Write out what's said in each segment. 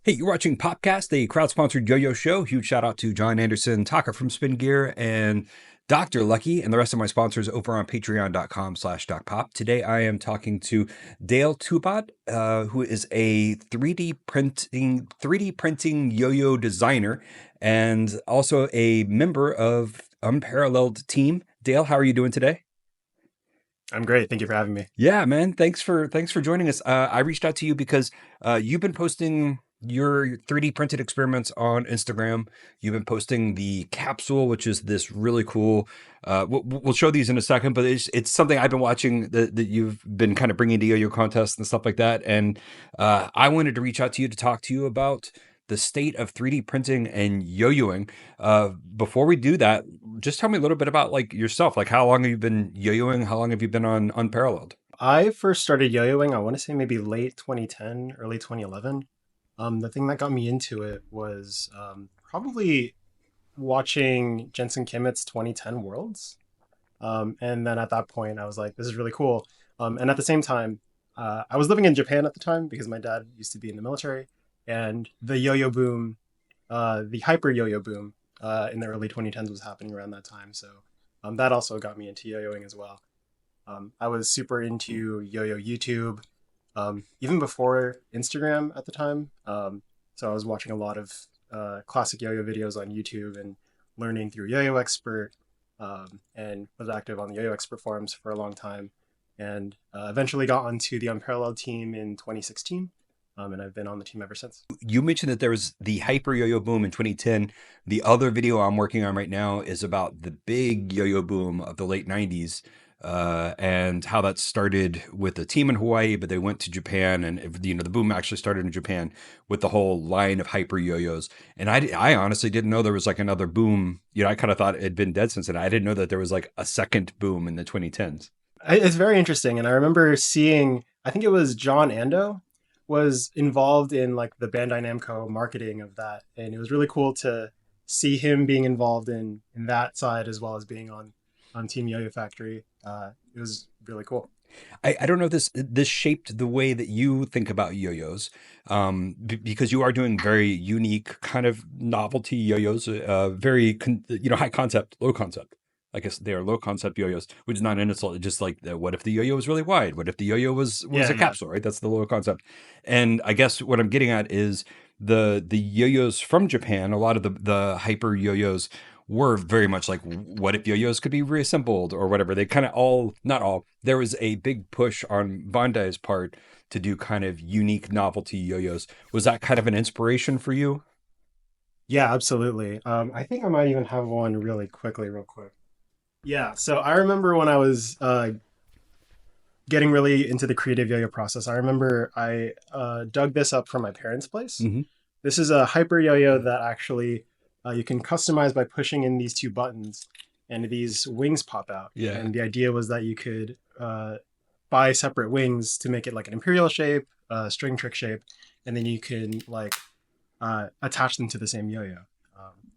Hey, you're watching Popcast, a crowd-sponsored yo-yo show. Huge shout out to John Anderson, Taka from Spin Gear, and Dr. Lucky, and the rest of my sponsors over on patreon.com/docpop. Today I am talking to Dale Tubat, who is a 3D printing yo-yo designer and also a member of Unparalleled Team. Dale, how are you doing today? I'm great. Thank you for having me. Yeah, man. Thanks for joining us. I reached out to you because you've been posting your 3D printed experiments on Instagram. You've been posting the capsule, which is this really cool. We'll show these in a second, but it's something I've been watching that you've been kind of bringing to yo-yo contests and stuff like that. And I wanted to reach out to you to talk to you about the state of 3D printing and yo-yoing. Before we do that, just tell me a little bit about like yourself. Like how long have you been yo-yoing? How long have you been on Unparalleled? I first started yo-yoing, I want to say maybe late 2010, early 2011. The thing that got me into it was probably watching Jensen Kimmett's 2010 Worlds. And then at that point, I was like, this is really cool. And at the same time, I was living in Japan at the time because my dad used to be in the military. And the yo-yo boom, the hyper yo-yo boom in the early 2010s was happening around that time. So that also got me into yo-yoing as well. I was super into yo-yo YouTube, even before Instagram at the time. So I was watching a lot of classic yo-yo videos on YouTube and learning through Yo-Yo Expert, and was active on the Yo-Yo Expert forums for a long time, and eventually got onto the Unparalleled team in 2016, and I've been on the team ever since. You mentioned that there was the hyper yo-yo boom in 2010. The other video I'm working on right now is about the big yo-yo boom of the late 90s. And how that started with a team in Hawaii, but they went to Japan, and the boom actually started in Japan with the whole line of hyper yo-yos. And I honestly didn't know there was like another boom. I kind of thought it had been dead since then. I didn't know that there was like a second boom in the 2010s. It's very interesting, and I remember seeing. I think it was John Ando was involved in like the Bandai Namco marketing of that, and it was really cool to see him being involved in that side as well as being on Team Yo-Yo Factory. It was really cool. I don't know if this shaped the way that you think about yo-yos, because you are doing very unique kind of novelty yo-yos, high concept, low concept. I guess they are low concept yo-yos, which is not an insult. It's just like, what if the yo-yo was really wide? What if the yo-yo was Yeah, a yeah. capsule, right? That's the low concept. And I guess what I'm getting at is the yo-yos from Japan. A lot of the hyper yo-yos were very much like, what if yo-yos could be reassembled or whatever. They kind of all, not all, there was a big push on Bandai's part to do kind of unique novelty yo-yos. Was that kind of an inspiration for you? Yeah, absolutely. I think I might even have one real quick. Yeah, so I remember when I was getting really into the creative yo-yo process. I remember I dug this up from my parents' place. Hmm. This is a hyper yo-yo that actually you can customize by pushing in these two buttons, and these wings pop out. Yeah. And the idea was that you could buy separate wings to make it like an imperial shape, string trick shape, and then you can like attach them to the same yo-yo.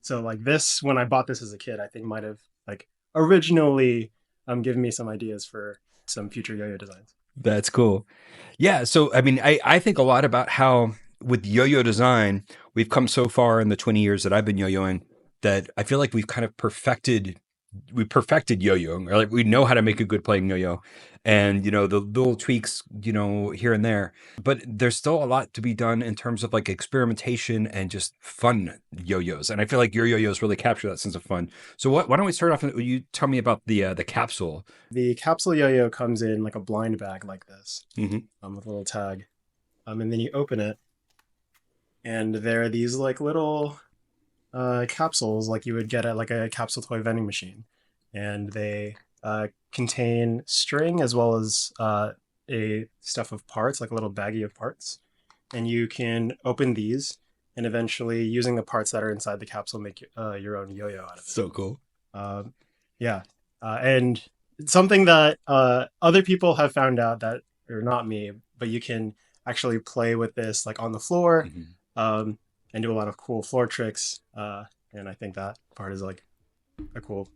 So like this, when I bought this as a kid, I think might have like originally given me some ideas for some future yo-yo designs. That's cool. Yeah. So, I mean, I think a lot about how with yo-yo design, we've come so far in the 20 years that I've been yo-yoing that I feel like we perfected yo-yoing, or like we know how to make a good playing yo-yo, and the little tweaks, here and there, but there's still a lot to be done in terms of like experimentation and just fun yo-yos, and I feel like your yo-yos really capture that sense of fun. So why don't we start off, and you tell me about the capsule. The capsule yo-yo comes in like a blind bag like this, Hmm. with a little tag, and then you open it, and there are these like little capsules like you would get at like a capsule toy vending machine, and they contain string as well as a stuff of parts, like a little baggie of parts, and you can open these and eventually using the parts that are inside the capsule make your own yo-yo out of it. So cool. Um, yeah, and it's something that other people have found out that, or not me, but you can actually play with this like on the floor, Mhm. um, and do a lot of cool floor tricks. And I think that part is like a cool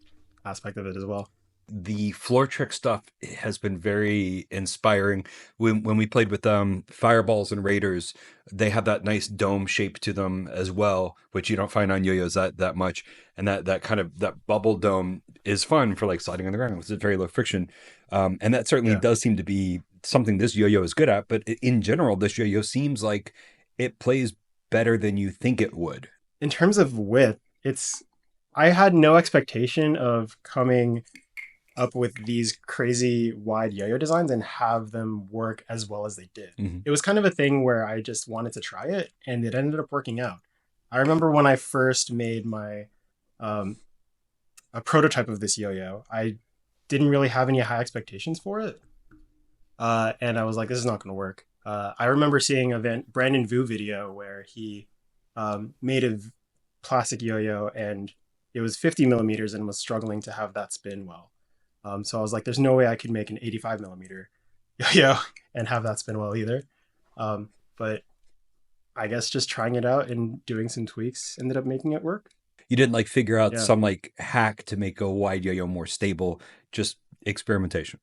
aspect of it as well. The floor trick stuff has been very inspiring. When we played with fireballs and raiders, they have that nice dome shape to them as well, which you don't find on yo-yos that much. And that kind of that bubble dome is fun for like sliding on the ground. It's very low friction, and that certainly Yeah. does seem to be something this yo-yo is good at. But in general, this yo-yo seems like it plays better than you think it would. In terms of width, I had no expectation of coming up with these crazy wide yo-yo designs and have them work as well as they did. Mm-hmm. It was kind of a thing where I just wanted to try it, and it ended up working out. I remember when I first made my um, a prototype of this yo-yo, I didn't really have any high expectations for it, and I was like, "This is not going to work." I remember seeing a Brandon Vu video where he made a plastic yo-yo, and it was 50 millimeters and was struggling to have that spin well. So I was like, there's no way I could make an 85 millimeter yo-yo and have that spin well either. But I guess just trying it out and doing some tweaks ended up making it work. You didn't like figure out Yeah. some like hack to make a wide yo-yo more stable, just experimentation.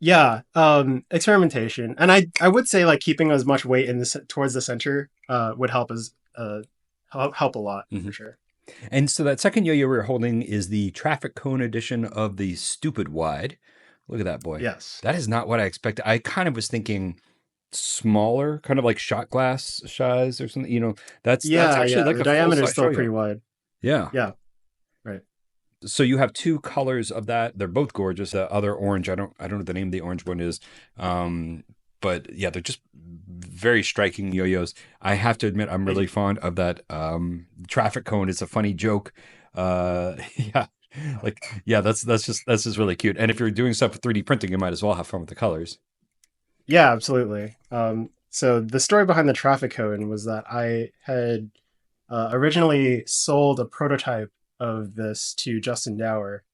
Yeah. Experimentation. And I would say like keeping as much weight in the towards the center would help a lot Mm-hmm. for sure. And so that second yo-yo we're holding is the traffic cone edition of the Stupidwide. Look at that boy. Yes. That is not what I expected. I kind of was thinking smaller, kind of like shot glass size or something. That's Yeah, actually yeah. like The a full diameter is size still yo-yo. pretty wide. Yeah. Yeah, right. So you have two colors of that. They're both gorgeous. The other orange, I don't know what the name of the orange one is. Um, but yeah, they're just very striking yo-yos. I have to admit, I'm Thank really you. fond of that traffic cone. It's a funny joke. Yeah, like yeah, that's just really cute. And if you're doing stuff with 3D printing, you might as well have fun with the colors. Yeah, absolutely. So the story behind the traffic cone was that I had originally sold a prototype of this to Justin Dower,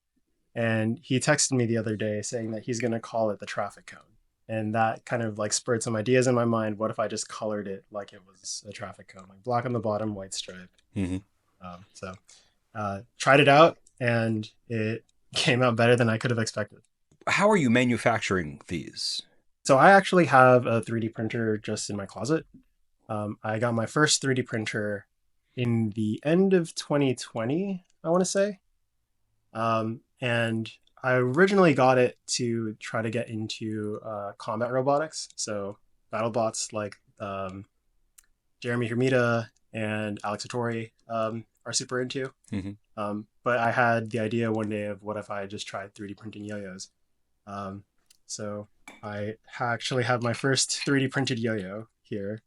and he texted me the other day saying that he's going to call it the traffic cone. And that kind of like spurred some ideas in my mind. What if I just colored it like it was a traffic cone, like black on the bottom, white stripe? Hmm. Tried it out, and it came out better than I could have expected. How are you manufacturing these? So I actually have a 3D printer just in my closet. I got my first 3D printer in the end of 2020, I want to say. And I originally got it to try to get into combat robotics. So battle bots like Jeremy Hermita and Alex Satori are super into. Hmm. But I had the idea one day of what if I just tried 3D printing yo-yos. So I actually have my first 3D printed yo-yo here.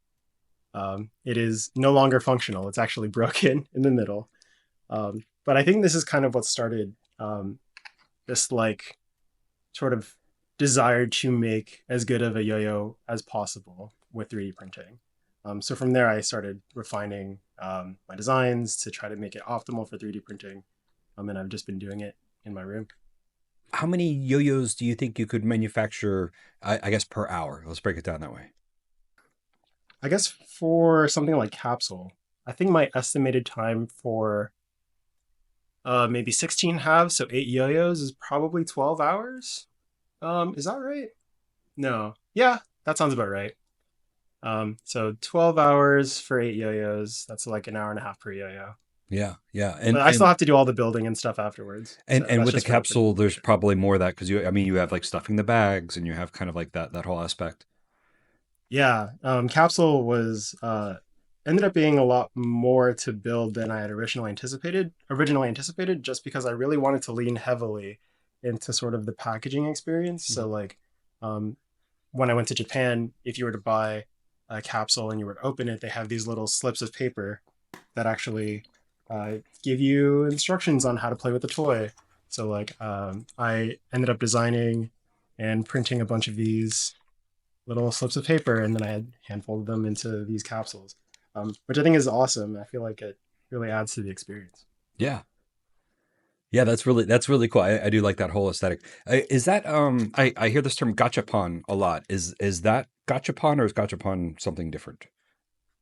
It is no longer functional. It's actually broken in the middle. But I think this is kind of what started this like sort of desire to make as good of a yo-yo as possible with 3D printing. So from there, I started refining my designs to try to make it optimal for 3D printing. And I've just been doing it in my room. How many yo-yos do you think you could manufacture, I guess, per hour? Let's break it down that way. I guess for something like Capsule, I think my estimated time for maybe 16 halves, so 8 yo-yos, is probably 12 hours. Is that right? No. Yeah, that sounds about right. So 12 hours for 8 yo-yos. That's like an hour and a half per yo-yo. Yeah, yeah, But I still have to do all the building and stuff afterwards. So and that's with the just for the capsule, there's printer. probably more of that because you have like stuffing the bags and you have kind of like that whole aspect. Yeah, Capsule was ended up being a lot more to build than I had originally anticipated. Just because I really wanted to lean heavily into sort of the packaging experience. So Mhm. like, um, when I went to Japan, if you were to buy a capsule and you were to open it, they have these little slips of paper that actually give you instructions on how to play with the toy. So like, I ended up designing and printing a bunch of these little slips of paper, and then I had hand folded them into these capsules, which I think is awesome. I feel like it really adds to the experience. Yeah, yeah, that's really cool. I do like that whole aesthetic. Is that I hear this term gachapon a lot. Is that gachapon or is gachapon something different?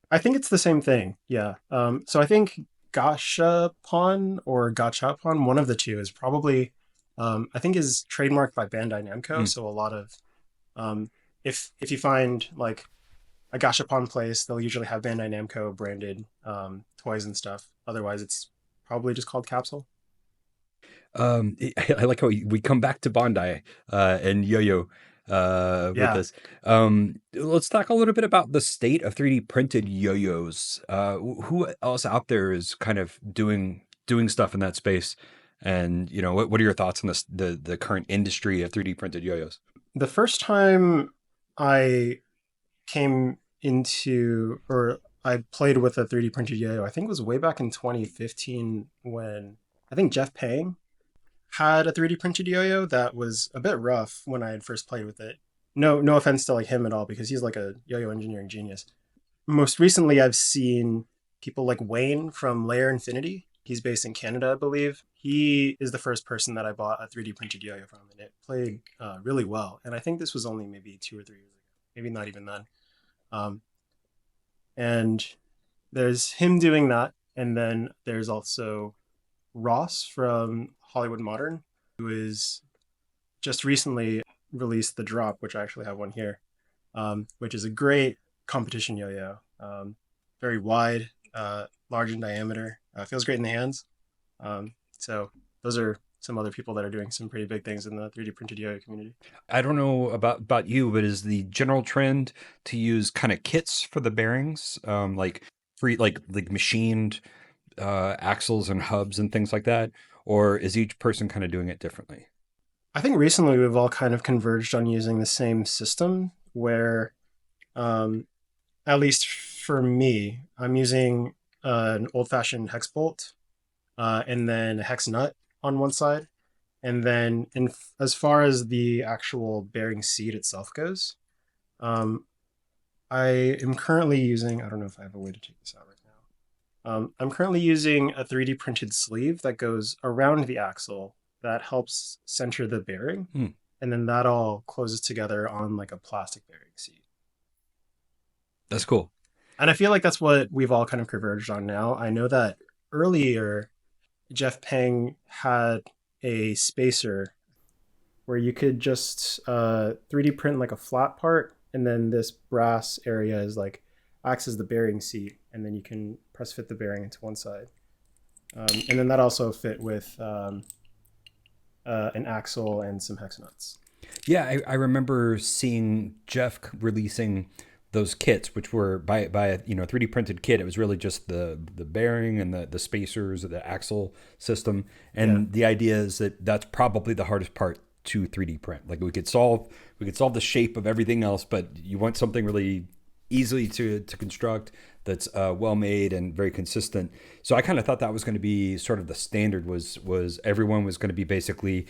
I think it's the same thing. Yeah. So I think gashapon or gachapon, one of the two, is probably I think is trademarked by Bandai Namco. Mm. So a lot of um, if you find like a gashapon place, they'll usually have Bandai Namco branded toys and stuff. Otherwise, it's probably just called Capsule. I like how we come back to Bondi and Yo-Yo with Yeah, this. Let's talk a little bit about the state of 3D printed yo-yos. Who else out there is kind of doing stuff in that space? And you know, what are your thoughts on this the current industry of 3D printed yo-yos? the first time I came into or I played with a 3D printed yo-yo, I think it was way back in 2015 when I think Jeff Pang had a 3D printed yo-yo that was a bit rough when I had first played with it. No offense to like him at all because he's like a yo-yo engineering genius. Most recently I've seen people like Wayne from Layer Infinity. He's based in Canada, I believe. He is the first person that I bought a 3D printed yo-yo from, and it played really well. And I think this was only maybe 2 or 3 years ago, maybe not even then. Um, and there's him doing that, and then there's also Ross from Hollywood Modern, who is just recently released the Drop, which I actually have one here, which is a great competition yo-yo. Very wide, large in diameter, feels great in the hands. So those are some other people that are doing some pretty big things in the 3D printed yo-yo community. I don't know about you, but is the general trend to use kind of kits for the bearings, like free like machined axles and hubs and things like that, or is each person kind of doing it differently? I think recently we've all kind of converged on using the same system where, um, at least for me, I'm using an old-fashioned hex bolt and then a hex nut on one side. And then, as far as the actual bearing seat itself goes, um, I am currently using, I don't know if I have a way to take this out right now. I'm currently using a 3D printed sleeve that goes around the axle that helps center the bearing. Hmm, And then that all closes together on like a plastic bearing seat. that's cool. And I feel like that's what we've all kind of converged on now. I know that earlier Jeff Pang had a spacer where you could just 3D print like a flat part, and then this brass area is like acts as the bearing seat, and then you can press fit the bearing into one side. And then that also fit with an axle and some hex nuts. Yeah, I remember seeing Jeff releasing those kits, which were by a 3D printed kit. It was really just the bearing and the spacers, the axle system, Yeah, and the idea is that that's probably the hardest part to 3D print. Like we could solve the shape of everything else, but you want something really easily to construct that's well made and very consistent. So I kind of thought that was going to be sort of the standard was everyone was going to be basically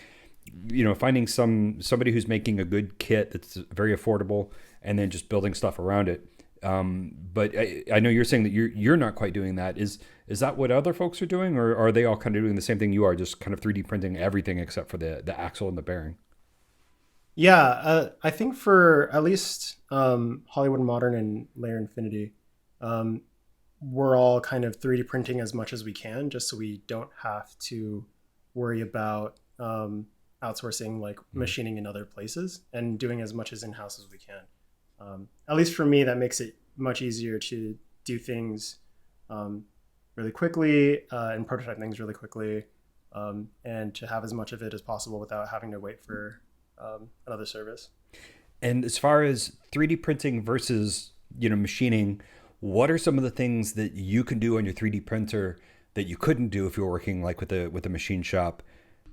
finding somebody who's making a good kit that's very affordable and then just building stuff around it. But I know you're saying that you're not quite doing that. Is that what other folks are doing, or are they all kind of doing the same thing you are, just kind of 3D printing everything except for the axle and the bearing? yeah. I think for at least Hollywood Modern and Layer Infinity, um, we're all kind of 3D printing as much as we can, just so we don't have to worry about outsourcing like Mm. machining in other places and doing as much as in house as we can. At least for me, that makes it much easier to do things um, really quickly and prototype things really quickly, and to have as much of it as possible without having to wait for another service. And as far as 3D printing versus machining, what are some of the things that you can do on your 3D printer that you couldn't do if you were working like with a machine shop?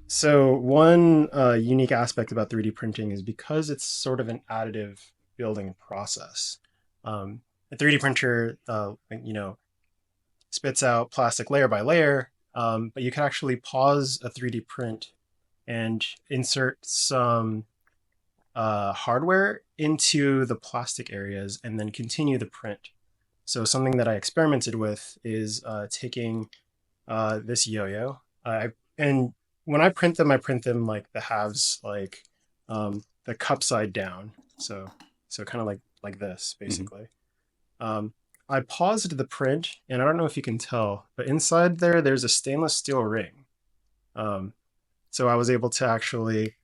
So one unique aspect about 3D printing is because it's sort of an additive building process. A 3D printer, spits out plastic layer by layer, but you can actually pause a 3D print and insert some hardware into the plastic areas and then continue the print. So something that I experimented with is taking this yo-yo. And when I print them like the halves, like the cup side down. So kind of like this Mm-hmm. basically. Um, I paused the print, and I don't know if you can tell, but inside there's a stainless steel ring. Um, So I was able to actually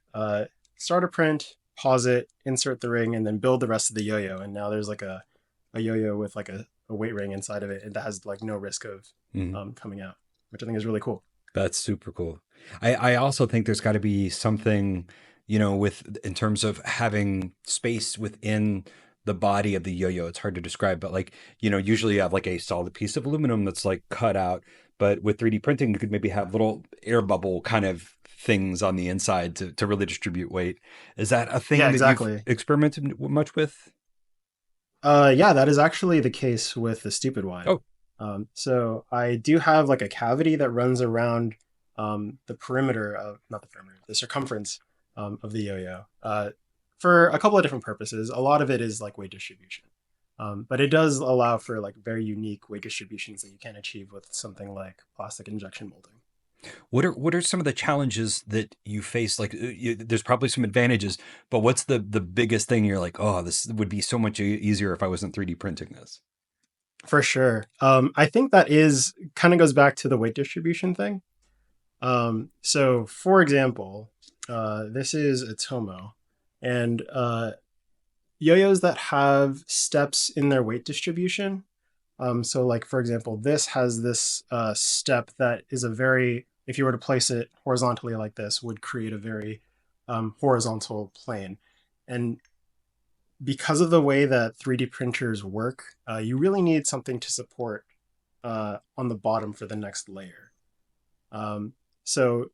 start a print, pause it, insert the ring, and then build the rest of the yo-yo. And now there's like a yo-yo with like a weight ring inside of it, and that has like no risk of Mhm. coming out, which I think is really cool. That's super cool. I also think there's got to be something, with in terms of having space within the body of the yo-yo. It's hard to describe, but like, usually you have like a solid piece of aluminum that's like cut out, but with 3D printing, you could maybe have little air bubble kind of things on the inside to really distribute weight. Is that a Yeah, thing that you've exactly. experimented much with? Yeah, that is actually the case with the Stupidwide. Oh, So I do have like a cavity that runs around the perimeter of, not the perimeter, the circumference of the yo-yo for a couple of different purposes. A lot of it is like weight distribution, but it does allow for like very unique weight distributions that you can't achieve with something like plastic injection molding. what are some of the challenges that you face? Like, there's probably some advantages, but what's the biggest thing you're like, oh, this would be so much easier if I wasn't 3D printing this? For sure. I think that is kind of goes back to the weight distribution thing. So, for example, this is a Tomo, and yo-yos that have steps in their weight distribution. So, like for example, this has this step that is a very, if you were to place it horizontally like this, would create a very horizontal plane. And because of the way that 3D printers work, you really need something to support on the bottom for the next layer. So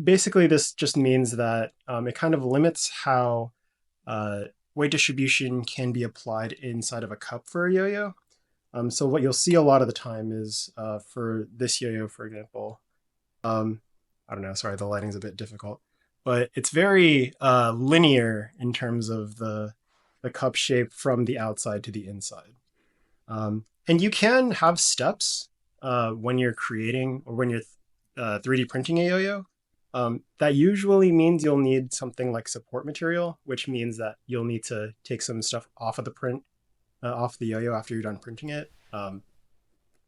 basically, this just means that it kind of limits how uh, weight distribution can be applied inside of a cup for a yo-yo. So what you'll see a lot of the time is for this yo-yo, for example, um, I don't know, sorry, the lighting's a bit difficult, but it's very linear in terms of the cup shape from the outside to the inside. And you can have steps when you're creating or when you're 3D printing a yo-yo. That usually means you'll need something like support material, which means that you'll need to take some stuff off of the print, off the yo-yo after you're done printing it.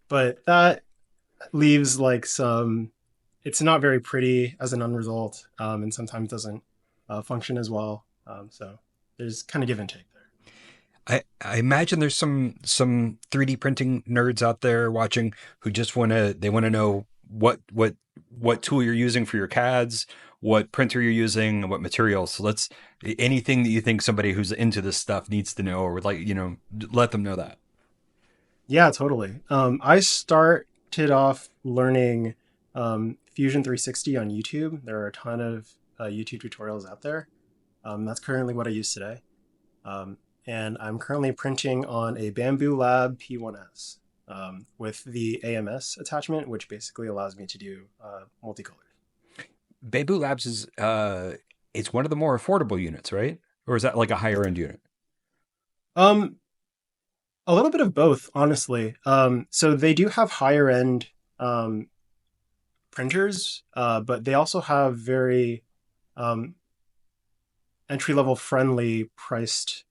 But that leaves like some, it's not very pretty as an end result, and sometimes doesn't function as well. So there's kind of give and take there. I imagine there's some 3D printing nerds out there watching who just want to know what tool you're using for your CADs, what printer you're using, and what materials. So let's anything that you think somebody who's into this stuff needs to know, or would like, let them know that. Yeah, totally. I started off learning Fusion 360 on YouTube. There are a ton of YouTube tutorials out there. That's currently what I use today. Um, and I'm currently printing on a Bamboo Lab P1S with the AMS attachment, which basically allows me to do multicolors. Bamboo Labs is it's one of the more affordable units, right? Or is that like a higher end unit? Um, a little bit of both, honestly. So they do have higher end um, printers, but they also have very um, entry level friendly priced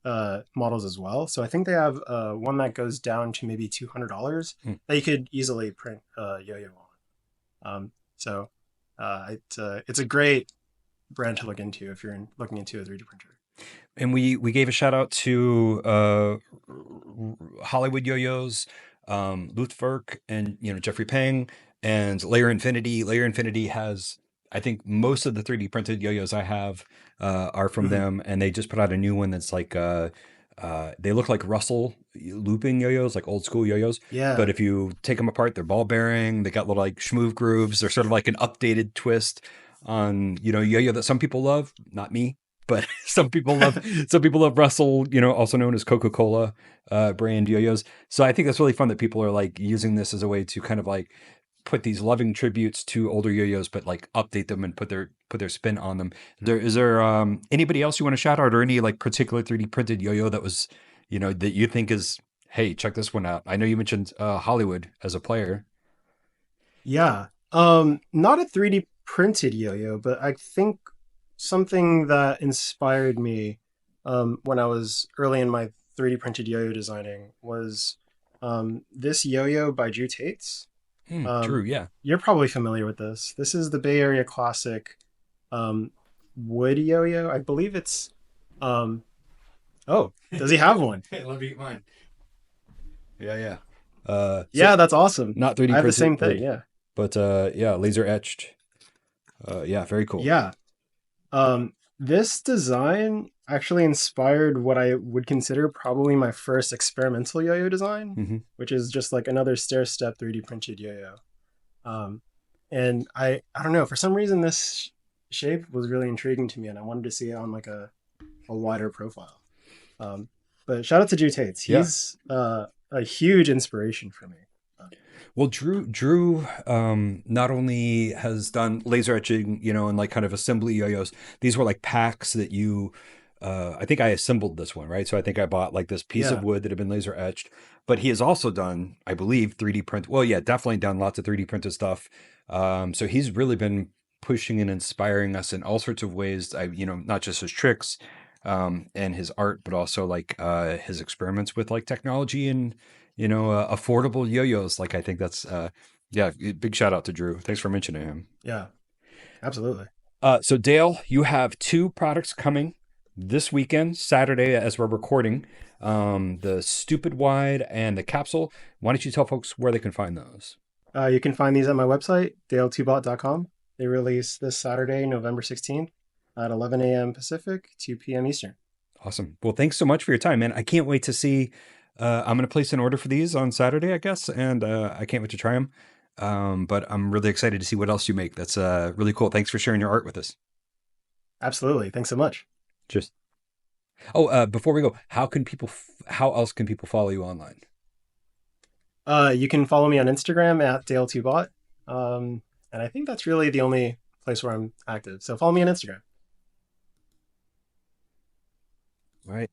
models as well. So I think they have one that goes down to maybe $200 Hmm. that you could easily print yo-yo on. So it's a great brand to look into if you're looking into a 3D printer. And we gave a shout out to Hollywood Yo-Yos, Luftwerk, and Jeffrey Pang and Layer Infinity. Layer Infinity has, I think, most of the 3D printed yo-yos I have are from Mhm. them, and they just put out a new one that's like they look like Russell looping yo-yos, like old school yo-yos. But Yeah. if you take them apart, they're ball bearing. They got little like schmoove grooves. They're sort of like an updated twist on yo-yo that some people love, not me, but some people love Russell, also known as Coca-Cola brand yo-yos. So I think that's really fun that people are like using this as a way to kind of like put these loving tributes to older yo-yos, but like update them and put their spin on them. Is there anybody else you want to shout out, or any like particular 3D printed yo-yo that was, that you think is, hey, check this one out? I know you mentioned Hollywood as a player. Yeah. Not a 3D printed yo-yo, but I think something that inspired me when I was early in my 3D printed yo-yo designing was this yo-yo by Drew Tates. True, Um, yeah. you're probably familiar with this. This is the Bay Area classic um, wood yo-yo. I believe it's. Um, oh, does he have one? Hey, let me get mine. Yeah, yeah. So Yeah, that's awesome. not 3D I have the printed same thing. wood, Yeah, but yeah, laser etched. Yeah, very cool. yeah. This design actually inspired what I would consider probably my first experimental yo-yo design, Hmm. which is just like another stair step 3D printed yo-yo. Um, and I don't know, for some reason this shape was really intriguing to me, and I wanted to see it on like a wider profile. Um, but shout out to Drew Tates. Yeah. He's a huge inspiration for me. Well, Drew, not only has done laser etching, and like kind of assembly yo-yos. These were like packs that you. I think I assembled this one, right? So I think I bought like this piece of Yeah, wood that had been laser etched. But he has also done, I believe, 3D print. Well, yeah, definitely done lots of 3D printed stuff. So he's really been pushing and inspiring us in all sorts of ways. Not just his tricks, and his art, but also like his experiments with like technology and affordable yo-yos. Like I think that's yeah, big shout out to Drew. Thanks for mentioning him. yeah, absolutely. So Dale, you have two products coming this weekend, Saturday, as we're recording. The Stupidwide and the Capsule. Why don't you tell folks where they can find those? You can find these at my website, daletubat.com. They release this Saturday, November 16th at 11 a.m. Pacific, 2 p.m. Eastern. Awesome. Well, thanks so much for your time, man. I can't wait to see. I'm going to place an order for these on Saturday, I guess, and I can't wait to try them. But I'm really excited to see what else you make. That's really cool. Thanks for sharing your art with us. Absolutely. Thanks so much. Just before we go, how else can people follow you online? You can follow me on Instagram at Dale Tubat. And I think that's really the only place where I'm active. So follow me on Instagram. All right.